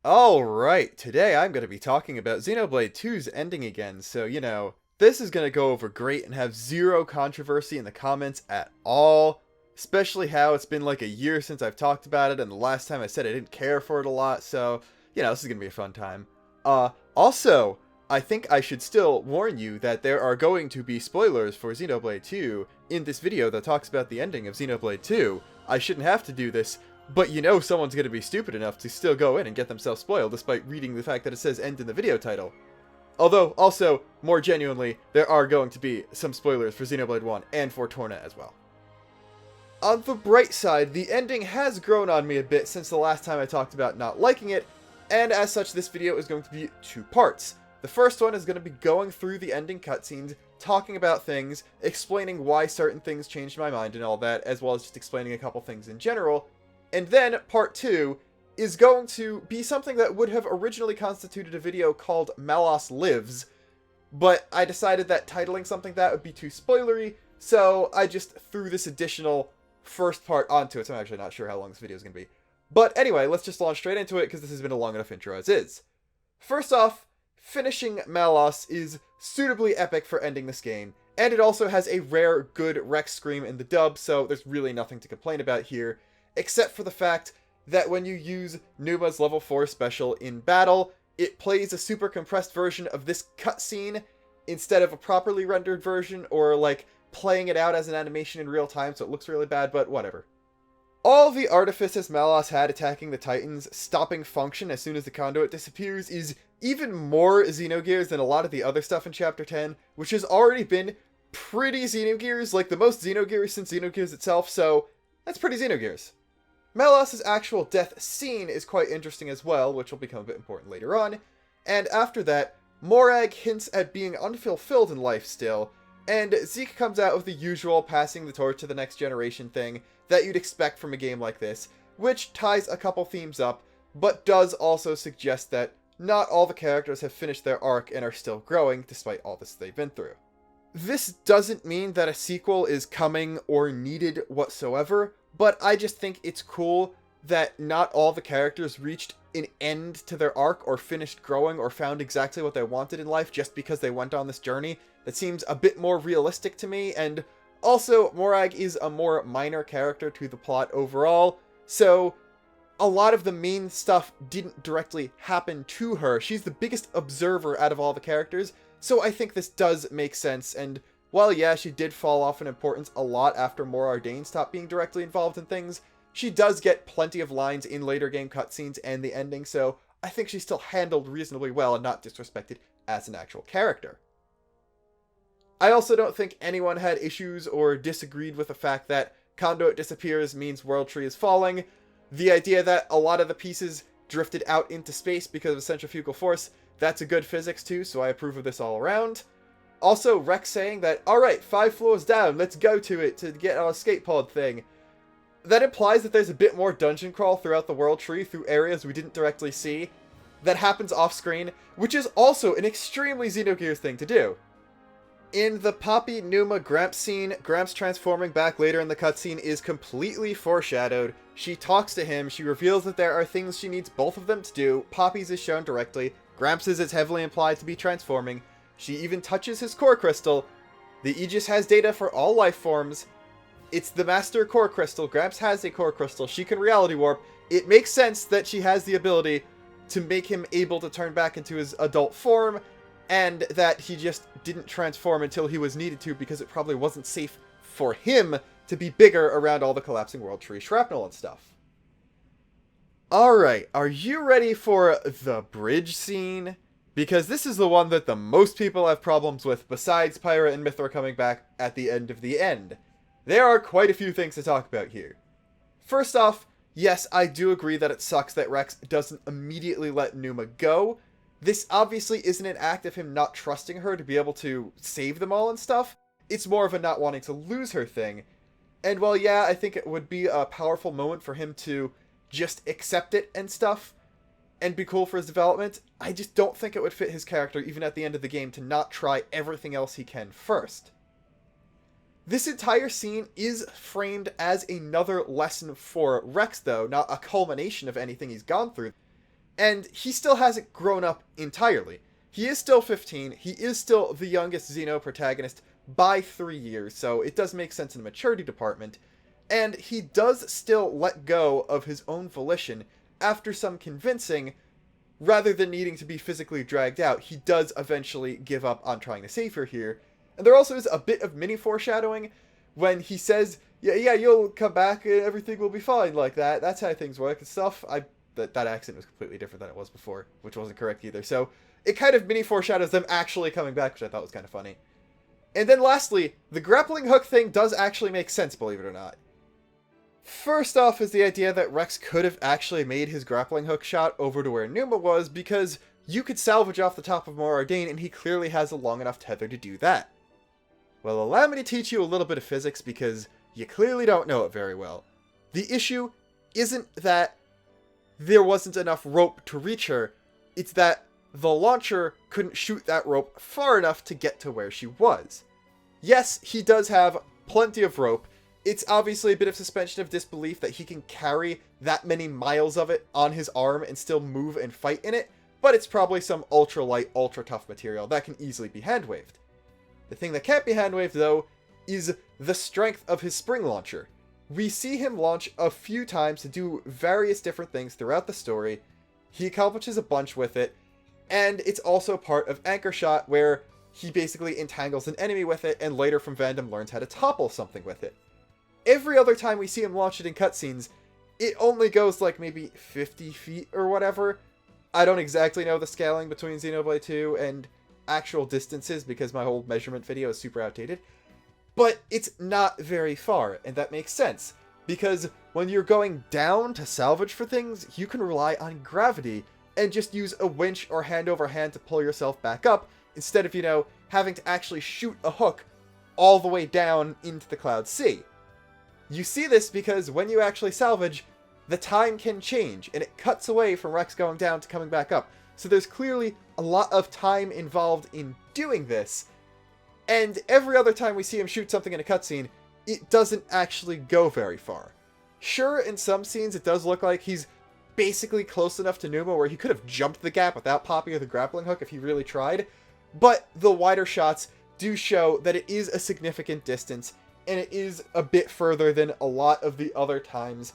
Alright, today I'm going to be talking about Xenoblade 2's ending again, so, this is going to go over great and have zero controversy in the comments at all, especially how it's been like a year since I've talked about it, and the last time I said I didn't care for it a lot, so, this is going to be a fun time. Also, I think I should still warn you that there are going to be spoilers for Xenoblade 2 in this video that talks about the ending of Xenoblade 2. I shouldn't have to do this, but someone's going to be stupid enough to still go in and get themselves spoiled despite reading the fact that it says end in the video title. Although, also, more genuinely, there are going to be some spoilers for Xenoblade 1 and for Torna as well. On the bright side, the ending has grown on me a bit since the last time I talked about not liking it, and as such this video is going to be two parts. The first one is going to be going through the ending cutscenes, talking about things, explaining why certain things changed my mind and all that, as well as just explaining a couple things in general. And then, part 2 is going to be something that would have originally constituted a video called Malos Lives, but I decided that titling something that would be too spoilery, so I just threw this additional first part onto it, so I'm actually not sure how long this video is going to be. But anyway, let's just launch straight into it, because this has been a long enough intro as is. First off, finishing Malos is suitably epic for ending this game, and it also has a rare good Rex scream in the dub, so there's really nothing to complain about here. Except for the fact that when you use Numa's level 4 special in battle, it plays a super compressed version of this cutscene instead of a properly rendered version, or like playing it out as an animation in real time, so it looks really bad, but whatever. All the artifices Malos had attacking the Titans, stopping function as soon as the conduit disappears, is even more Xenogears than a lot of the other stuff in Chapter 10, which has already been pretty Xenogears, like the most Xenogears since Xenogears itself, so that's pretty Xenogears. Malos' actual death scene is quite interesting as well, which will become a bit important later on, and after that, Morag hints at being unfulfilled in life still, and Zeke comes out with the usual passing the torch to the next generation thing that you'd expect from a game like this, which ties a couple themes up, but does also suggest that not all the characters have finished their arc and are still growing despite all this they've been through. This doesn't mean that a sequel is coming or needed whatsoever, but I just think it's cool that not all the characters reached an end to their arc or finished growing or found exactly what they wanted in life just because they went on this journey. That seems a bit more realistic to me, and also Morag is a more minor character to the plot overall, so a lot of the main stuff didn't directly happen to her. She's the biggest observer out of all the characters, so I think this does make sense, and while yeah, she did fall off in importance a lot after Morardane stopped being directly involved in things, she does get plenty of lines in later game cutscenes and the ending, so I think she's still handled reasonably well and not disrespected as an actual character. I also don't think anyone had issues or disagreed with the fact that Conduit disappears means World Tree is falling. The idea that a lot of the pieces drifted out into space because of centrifugal force, that's a good physics too, so I approve of this all around. Also, Rex saying that, alright, 5 floors down, let's go to it to get our escape pod thing. That implies that there's a bit more dungeon crawl throughout the World Tree through areas we didn't directly see. That happens off-screen, which is also an extremely Xenogears thing to do. In the Poppy Numa Gramps scene, Gramps transforming back later in the cutscene is completely foreshadowed. She talks to him, she reveals that there are things she needs both of them to do, Poppy's is shown directly, Gramps' is heavily implied to be transforming. She even touches his core crystal. The Aegis has data for all life forms. It's the master core crystal. Gramps has a core crystal. She can reality warp. It makes sense that she has the ability to make him able to turn back into his adult form, and that he just didn't transform until he was needed to because it probably wasn't safe for him to be bigger around all the collapsing World Tree shrapnel and stuff. Alright, are you ready for the bridge scene? Because this is the one that the most people have problems with, besides Pyra and Mithra coming back at the end of the end. There are quite a few things to talk about here. First off, yes, I do agree that it sucks that Rex doesn't immediately let Numa go. This obviously isn't an act of him not trusting her to be able to save them all and stuff. It's more of a not wanting to lose her thing. And while yeah, I think it would be a powerful moment for him to just accept it and stuff, and be cool for his development, I just don't think it would fit his character even at the end of the game to not try everything else he can first. This entire scene is framed as another lesson for Rex though, not a culmination of anything he's gone through. And he still hasn't grown up entirely. He is still 15, he is still the youngest Xeno protagonist by 3 years, so it does make sense in the maturity department. And he does still let go of his own volition after some convincing. Rather than needing to be physically dragged out, he does eventually give up on trying to save her here. And there also is a bit of mini foreshadowing when he says, yeah, you'll come back and everything will be fine like that. That's how things work and stuff. That accent was completely different than it was before, which wasn't correct either. So it kind of mini foreshadows them actually coming back, which I thought was kind of funny. And then lastly, the grappling hook thing does actually make sense, believe it or not. First off is the idea that Rex could have actually made his grappling hook shot over to where Numa was, because you could salvage off the top of Mor Ardain, and he clearly has a long enough tether to do that. Well, allow me to teach you a little bit of physics, because you clearly don't know it very well. The issue isn't that there wasn't enough rope to reach her, it's that the launcher couldn't shoot that rope far enough to get to where she was. Yes, he does have plenty of rope. It's obviously a bit of suspension of disbelief that he can carry that many miles of it on his arm and still move and fight in it, but it's probably some ultra light, ultra tough material that can easily be hand-waved. The thing that can't be hand-waved, though, is the strength of his spring launcher. We see him launch a few times to do various different things throughout the story. He accomplishes a bunch with it, and it's also part of Anchor Shot, where he basically entangles an enemy with it, and later from Vandom learns how to topple something with it. Every other time we see him launch it in cutscenes, it only goes like maybe 50 feet or whatever. I don't exactly know the scaling between Xenoblade 2 and actual distances because my whole measurement video is super outdated. But it's not very far, and that makes sense. Because when you're going down to salvage for things, you can rely on gravity and just use a winch or hand over hand to pull yourself back up, instead of, having to actually shoot a hook all the way down into the Cloud Sea. You see this because when you actually salvage, the time can change, and it cuts away from Rex going down to coming back up. So there's clearly a lot of time involved in doing this, and every other time we see him shoot something in a cutscene, it doesn't actually go very far. Sure, in some scenes it does look like he's basically close enough to Numa where he could have jumped the gap without popping the grappling hook if he really tried, but the wider shots do show that it is a significant distance, and it is a bit further than a lot of the other times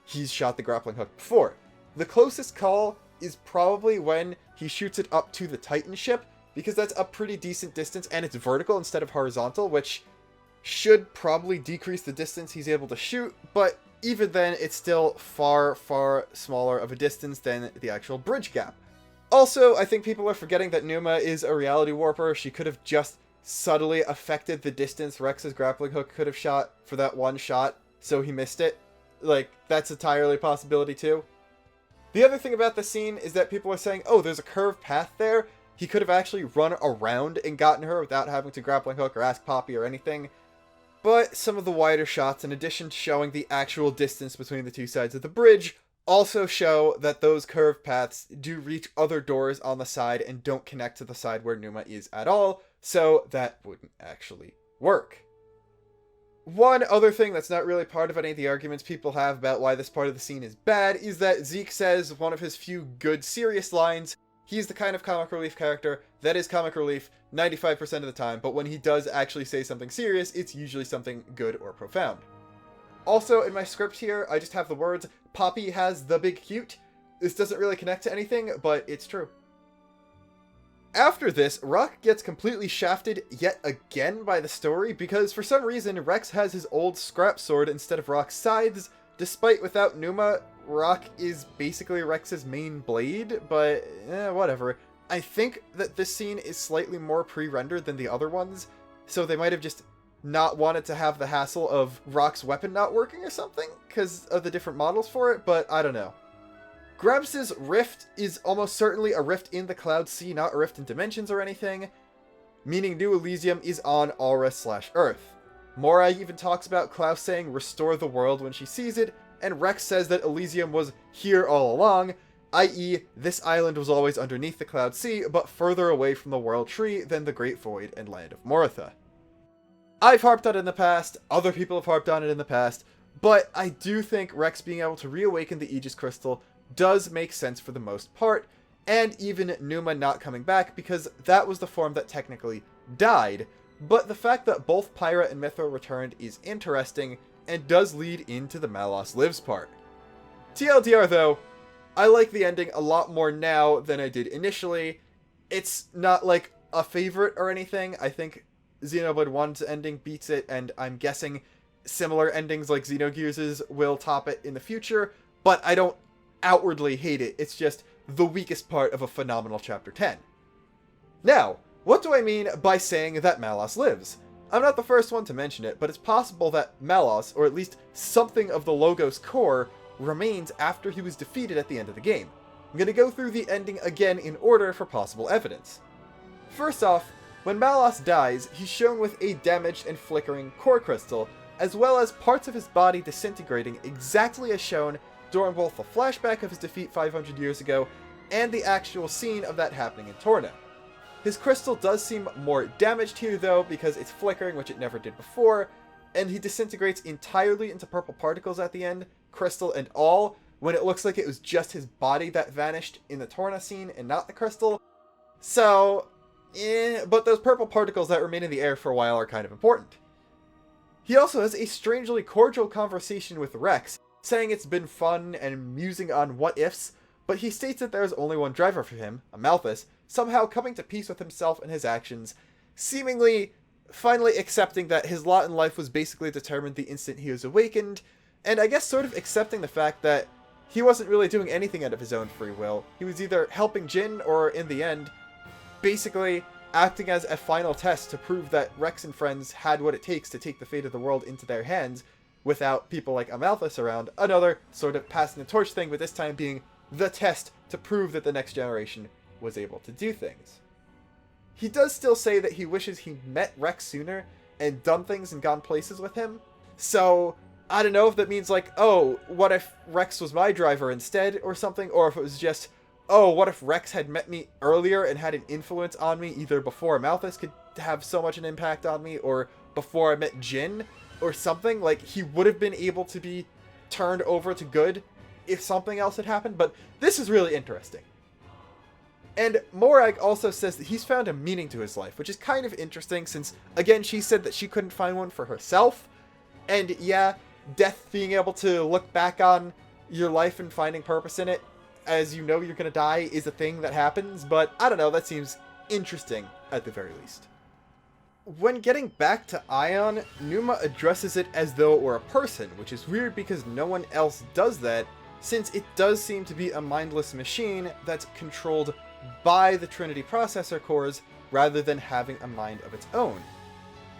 he's shot the grappling hook before. The closest call is probably when he shoots it up to the Titan ship, because that's a pretty decent distance, and it's vertical instead of horizontal, which should probably decrease the distance he's able to shoot, but even then, it's still far, far smaller of a distance than the actual bridge gap. Also, I think people are forgetting that Numa is a reality warper. She could have just subtly affected the distance Rex's grappling hook could have shot for that one shot, so he missed it. That's entirely a possibility too. The other thing about the scene is that people are saying, oh, there's a curved path there. He could have actually run around and gotten her without having to grappling hook or ask Poppy or anything. But some of the wider shots, in addition to showing the actual distance between the two sides of the bridge, also show that those curved paths do reach other doors on the side and don't connect to the side where Numa is at all, so that wouldn't actually work. One other thing that's not really part of any of the arguments people have about why this part of the scene is bad is that Zeke says one of his few good serious lines. He's the kind of comic relief character that is comic relief 95% of the time, but when he does actually say something serious, it's usually something good or profound. Also, in my script here, I just have the words, Poppy has the big cute. This doesn't really connect to anything, but it's true. After this, Rock gets completely shafted yet again by the story, because for some reason, Rex has his old scrap sword instead of Rock's scythes, despite without Numa, Rock is basically Rex's main blade, but whatever. I think that this scene is slightly more pre-rendered than the other ones, so they might have just not wanted to have the hassle of Rock's weapon not working or something, because of the different models for it, but I don't know. Gramps' rift is almost certainly a rift in the Cloud Sea, not a rift in dimensions or anything, meaning New Elysium is on Aura/Earth. Mora even talks about Klaus saying restore the world when she sees it, and Rex says that Elysium was here all along, i.e. this island was always underneath the Cloud Sea, but further away from the World Tree than the Great Void and Land of Moritha. I've harped on it in the past, other people have harped on it in the past, but I do think Rex being able to reawaken the Aegis Crystal does make sense for the most part, and even Numa not coming back because that was the form that technically died, but the fact that both Pyra and Mithra returned is interesting and does lead into the Malos Lives part. TLDR though, I like the ending a lot more now than I did initially. It's not like a favorite or anything. I think Xenoblade 1's ending beats it, and I'm guessing similar endings like Xenogears' will top it in the future, but I don't outwardly hate it. It's just the weakest part of a phenomenal Chapter 10. Now, what do I mean by saying that Malos lives? I'm not the first one to mention it, but it's possible that Malos, or at least something of the Logos core, remains after he was defeated at the end of the game. I'm going to go through the ending again in order for possible evidence. First off, when Malos dies, he's shown with a damaged and flickering core crystal, as well as parts of his body disintegrating exactly as shown during both the flashback of his defeat 500 years ago and the actual scene of that happening in Torna. His crystal does seem more damaged here though because it's flickering, which it never did before, and he disintegrates entirely into purple particles at the end, crystal and all, when it looks like it was just his body that vanished in the Torna scene and not the crystal. So, but those purple particles that remain in the air for a while are kind of important. He also has a strangely cordial conversation with Rex, saying it's been fun and musing on what-ifs, but he states that there is only one driver for him, Amalthus, somehow coming to peace with himself and his actions, seemingly finally accepting that his lot in life was basically determined the instant he was awakened, and I guess sort of accepting the fact that he wasn't really doing anything out of his own free will. He was either helping Jin or, in the end, basically acting as a final test to prove that Rex and friends had what it takes to take the fate of the world into their hands without people like Amalthus around. Another sort of passing the torch thing, but this time being the test to prove that the next generation was able to do things. He does still say that he wishes he met Rex sooner and done things and gone places with him. So, I don't know if that means like, oh, what if Rex was my driver instead or something, or if it was just, oh, what if Rex had met me earlier and had an influence on me either before Amalthus could have so much an impact on me or before I met Jin or something. Like, he would have been able to be turned over to good if something else had happened, but this is really interesting. And Morag also says that he's found a meaning to his life, which is kind of interesting since, again, she said that she couldn't find one for herself. And yeah, death, being able to look back on your life and finding purpose in it as you know you're gonna die is a thing that happens, but I don't know, that seems interesting at the very least. When getting back to Ion, Numa addresses it as though it were a person, which is weird because no one else does that, since it does seem to be a mindless machine that's controlled by the Trinity processor cores rather than having a mind of its own.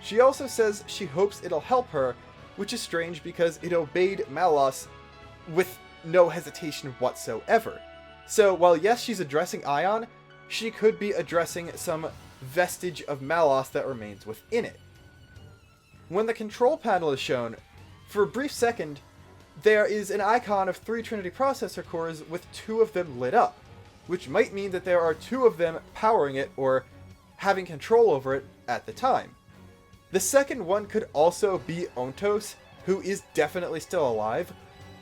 She also says she hopes it'll help her, which is strange because it obeyed Malos with no hesitation whatsoever. So while yes, she's addressing Ion, she could be addressing some vestige of Malos that remains within it. When the control panel is shown, for a brief second, there is an icon of 3 Trinity processor cores with 2 of them lit up, which might mean that there are 2 of them powering it or having control over it at the time. The second one could also be Ontos, who is definitely still alive,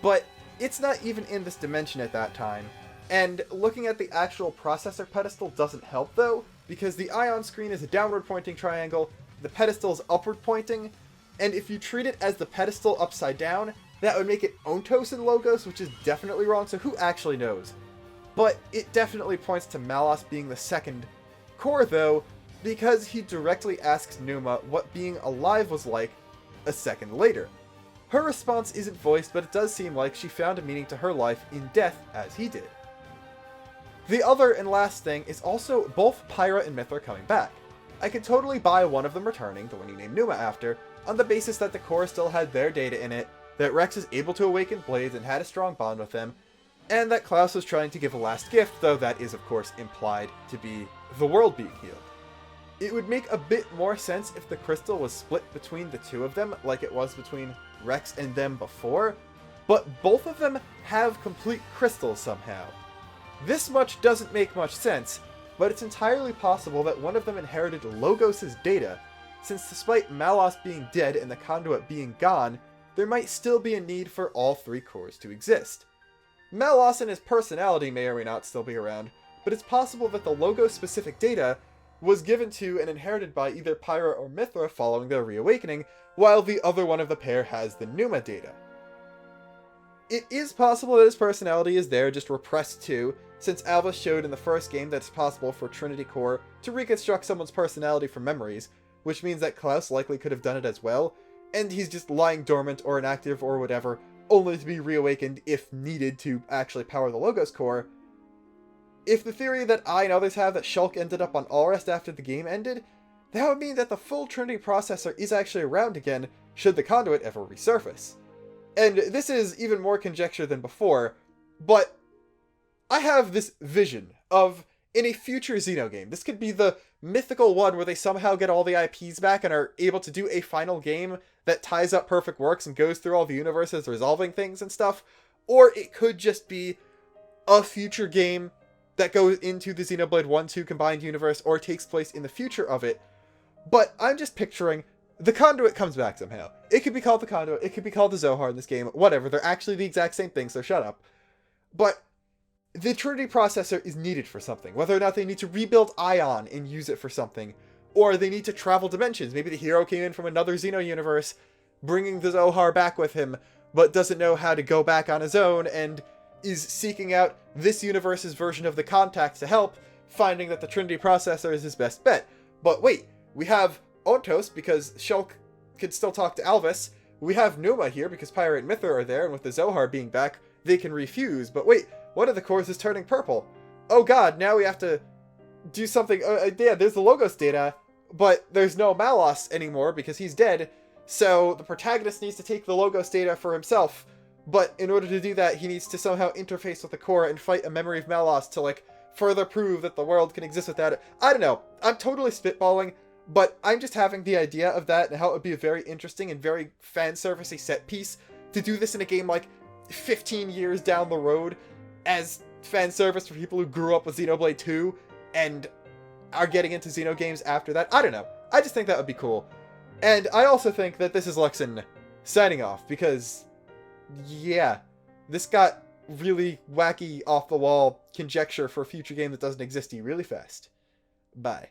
but it's not even in this dimension at that time. And looking at the actual processor pedestal doesn't help though, because the Ion screen is a downward pointing triangle, the pedestal is upward pointing, and if you treat it as the pedestal upside down, that would make it Ontos in Logos, which is definitely wrong, so who actually knows? But it definitely points to Malos being the second core though, because he directly asks Numa what being alive was like a second later. Her response isn't voiced, but it does seem like she found a meaning to her life in death as he did. The other and last thing is also both Pyra and Mithra coming back. I could totally buy one of them returning, the one you named Numa after, on the basis that the core still had their data in it, that Rex is able to awaken Blades and had a strong bond with them, and that Klaus was trying to give a last gift, though that is of course implied to be the world being healed. It would make a bit more sense if the crystal was split between the 2 of them, like it was between Rex and them before, but both of them have complete crystals somehow. This much doesn't make much sense, but it's entirely possible that one of them inherited Logos' data, since despite Malos being dead and the conduit being gone, there might still be a need for all 3 cores to exist. Malos and his personality may or may not still be around, but it's possible that the logo-specific data was given to and inherited by either Pyra or Mithra following their reawakening, while the other one of the pair has the Pneuma data. It is possible that his personality is there, just repressed too, since Alvis showed in the first game that it's possible for Trinity Core to reconstruct someone's personality from memories, which means that Klaus likely could have done it as well, and he's just lying dormant or inactive or whatever, only to be reawakened if needed to actually power the Logos Core. If the theory that I and others have that Shulk ended up on Allrest after the game ended, that would mean that the full Trinity processor is actually around again, should the conduit ever resurface. And this is even more conjecture than before, but I have this vision of, in a future Xeno game, this could be the mythical one where they somehow get all the IPs back and are able to do a final game that ties up Perfect Works and goes through all the universes resolving things and stuff, or it could just be a future game that goes into the Xenoblade 1-2 combined universe or takes place in the future of it. But I'm just picturing the Conduit comes back somehow. It could be called the Conduit, it could be called the Zohar in this game, whatever. They're actually the exact same thing, so shut up. But the Trinity processor is needed for something. Whether or not they need to rebuild Ion and use it for something, or they need to travel dimensions. Maybe the hero came in from another Xeno universe, bringing the Zohar back with him, but doesn't know how to go back on his own, and is seeking out this universe's version of the Contact to help, finding that the Trinity processor is his best bet. But wait, we have Ontos, because Shulk can still talk to Alvis. We have Pneuma here, because Pyra and Mithra are there, and with the Zohar being back, they can refuse. But wait, one of the cores is turning purple. Oh god, now we have to do something. Yeah, there's the Logos data, but there's no Malos anymore, because he's dead. So the protagonist needs to take the Logos data for himself. But in order to do that, he needs to somehow interface with the core and fight a memory of Malos to, like, further prove that the world can exist without it. I don't know. I'm totally spitballing, but I'm just having the idea of that and how it would be a very interesting and very fan-servicey set piece to do this in a game, like, 15 years down the road as fan service for people who grew up with Xenoblade 2 and are getting into Xeno games after that. I don't know. I just think that would be cool. And I also think that this is Luxon signing off, because yeah, this got really wacky, off-the-wall conjecture for a future game that doesn't exist really fast. Bye.